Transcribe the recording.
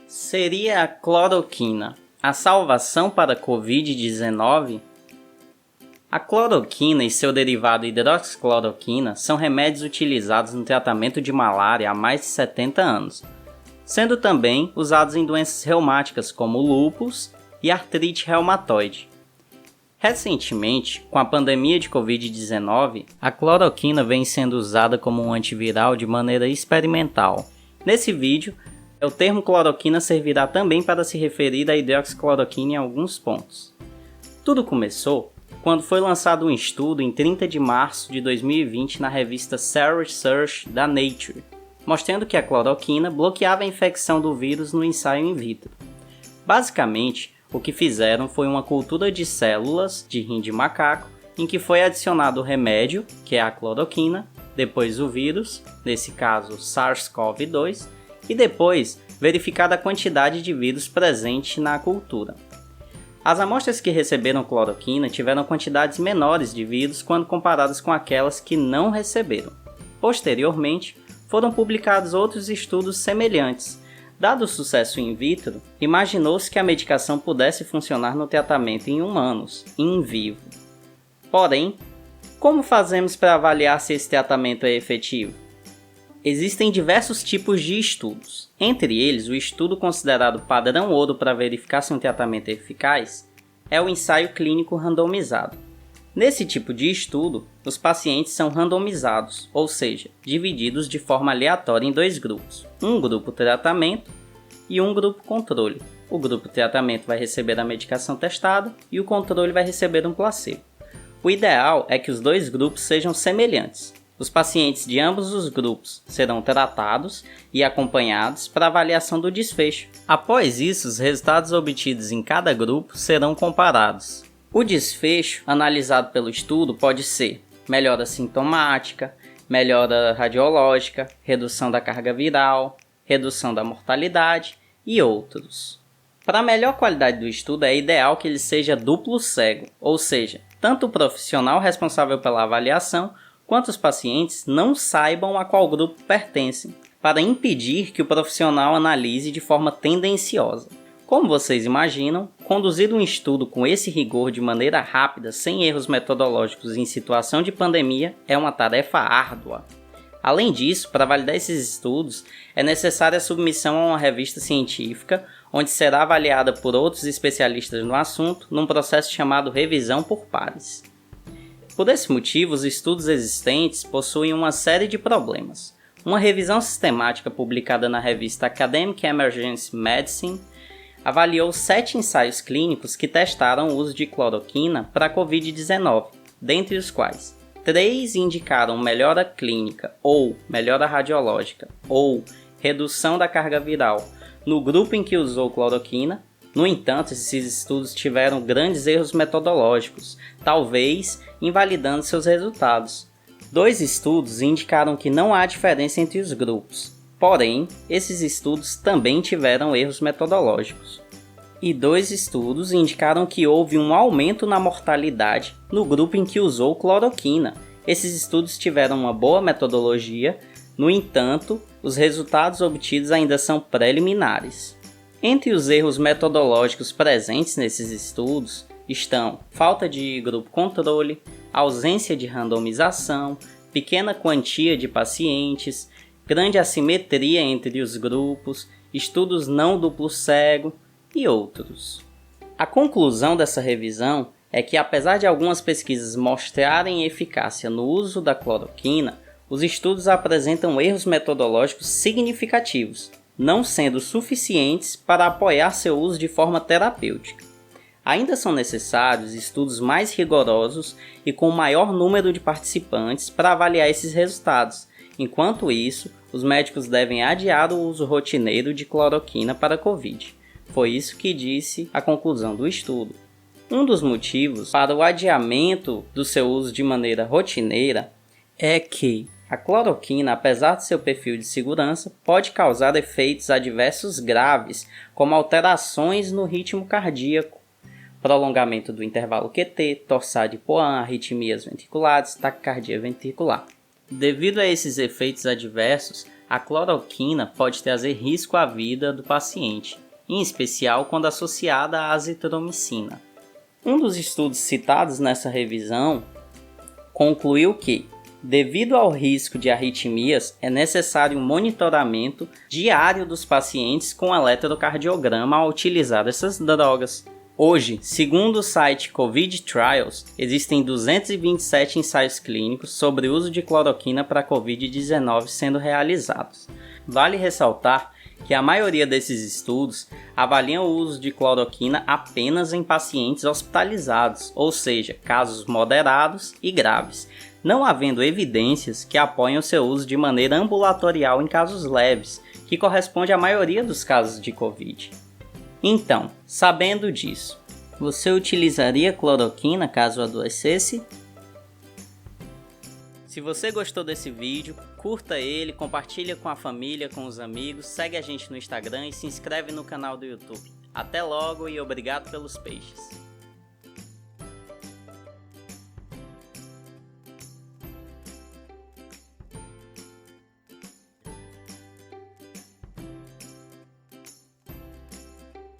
Seria a cloroquina a salvação para a Covid-19? A cloroquina e seu derivado hidroxicloroquina são remédios utilizados no tratamento de malária há mais de 70 anos, sendo também usados em doenças reumáticas como lúpus e artrite reumatoide. Recentemente, com a pandemia de Covid-19, a cloroquina vem sendo usada como um antiviral de maneira experimental. Nesse vídeo, o termo cloroquina servirá também para se referir à hidroxicloroquina em alguns pontos. Tudo começou quando foi lançado um estudo em 30 de março de 2020 na revista Cell Research da Nature, mostrando que a cloroquina bloqueava a infecção do vírus no ensaio in vitro. Basicamente, o que fizeram foi uma cultura de células de rim de macaco, em que foi adicionado o remédio, que é a cloroquina, depois o vírus, nesse caso SARS-CoV-2, e depois verificada a quantidade de vírus presente na cultura. As amostras que receberam cloroquina tiveram quantidades menores de vírus quando comparadas com aquelas que não receberam. Posteriormente, foram publicados outros estudos semelhantes. Dado o sucesso in vitro, imaginou-se que a medicação pudesse funcionar no tratamento em humanos, in vivo. Porém, como fazemos para avaliar se esse tratamento é efetivo? Existem diversos tipos de estudos. Entre eles, o estudo considerado padrão ouro para verificar se um tratamento é eficaz é o ensaio clínico randomizado. Nesse tipo de estudo, os pacientes são randomizados, ou seja, divididos de forma aleatória em dois grupos, um grupo tratamento e um grupo controle. O grupo tratamento vai receber a medicação testada e o controle vai receber um placebo. O ideal é que os dois grupos sejam semelhantes. Os pacientes de ambos os grupos serão tratados e acompanhados para avaliação do desfecho. Após isso, os resultados obtidos em cada grupo serão comparados. O desfecho analisado pelo estudo pode ser melhora sintomática, melhora radiológica, redução da carga viral, redução da mortalidade e outros. Para a melhor qualidade do estudo, é ideal que ele seja duplo cego, ou seja, tanto o profissional responsável pela avaliação quanto os pacientes não saibam a qual grupo pertencem, para impedir que o profissional analise de forma tendenciosa. Como vocês imaginam, conduzir um estudo com esse rigor de maneira rápida, sem erros metodológicos em situação de pandemia, é uma tarefa árdua. Além disso, para validar esses estudos, é necessária a submissão a uma revista científica, onde será avaliada por outros especialistas no assunto, num processo chamado revisão por pares. Por esse motivo, os estudos existentes possuem uma série de problemas. Uma revisão sistemática publicada na revista Academic Emergency Medicine avaliou 7 ensaios clínicos que testaram o uso de cloroquina para a Covid-19, dentre os quais 3 indicaram melhora clínica ou melhora radiológica ou redução da carga viral no grupo em que usou cloroquina. No entanto, esses estudos tiveram grandes erros metodológicos, talvez invalidando seus resultados. 2 estudos indicaram que não há diferença entre os grupos, porém, esses estudos também tiveram erros metodológicos. E 2 estudos indicaram que houve um aumento na mortalidade no grupo em que usou cloroquina. Esses estudos tiveram uma boa metodologia, no entanto, os resultados obtidos ainda são preliminares. Entre os erros metodológicos presentes nesses estudos estão falta de grupo controle, ausência de randomização, pequena quantia de pacientes, grande assimetria entre os grupos, estudos não duplo cego e outros. A conclusão dessa revisão é que, apesar de algumas pesquisas mostrarem eficácia no uso da cloroquina, os estudos apresentam erros metodológicos significativos, não sendo suficientes para apoiar seu uso de forma terapêutica. Ainda são necessários estudos mais rigorosos e com maior número de participantes para avaliar esses resultados. Enquanto isso, os médicos devem adiar o uso rotineiro de cloroquina para a Covid. Foi isso que disse a conclusão do estudo. Um dos motivos para o adiamento do seu uso de maneira rotineira é que a cloroquina, apesar de seu perfil de segurança, pode causar efeitos adversos graves, como alterações no ritmo cardíaco, prolongamento do intervalo QT, torsade de Poin, arritmias ventriculares, taquicardia ventricular. Devido a esses efeitos adversos, a cloroquina pode trazer risco à vida do paciente, em especial quando associada à azitromicina. Um dos estudos citados nessa revisão concluiu que, devido ao risco de arritmias, é necessário um monitoramento diário dos pacientes com eletrocardiograma ao utilizar essas drogas. Hoje, segundo o site Covid Trials, existem 227 ensaios clínicos sobre o uso de cloroquina para Covid-19 sendo realizados. Vale ressaltar que a maioria desses estudos avaliam o uso de cloroquina apenas em pacientes hospitalizados, ou seja, casos moderados e graves, não havendo evidências que apoiem o seu uso de maneira ambulatorial em casos leves, que corresponde à maioria dos casos de Covid. Então, sabendo disso, você utilizaria cloroquina caso adoecesse? Se você gostou desse vídeo, curta ele, compartilha com a família, com os amigos, segue a gente no Instagram e se inscreve no canal do YouTube. Até logo e obrigado pelos peixes!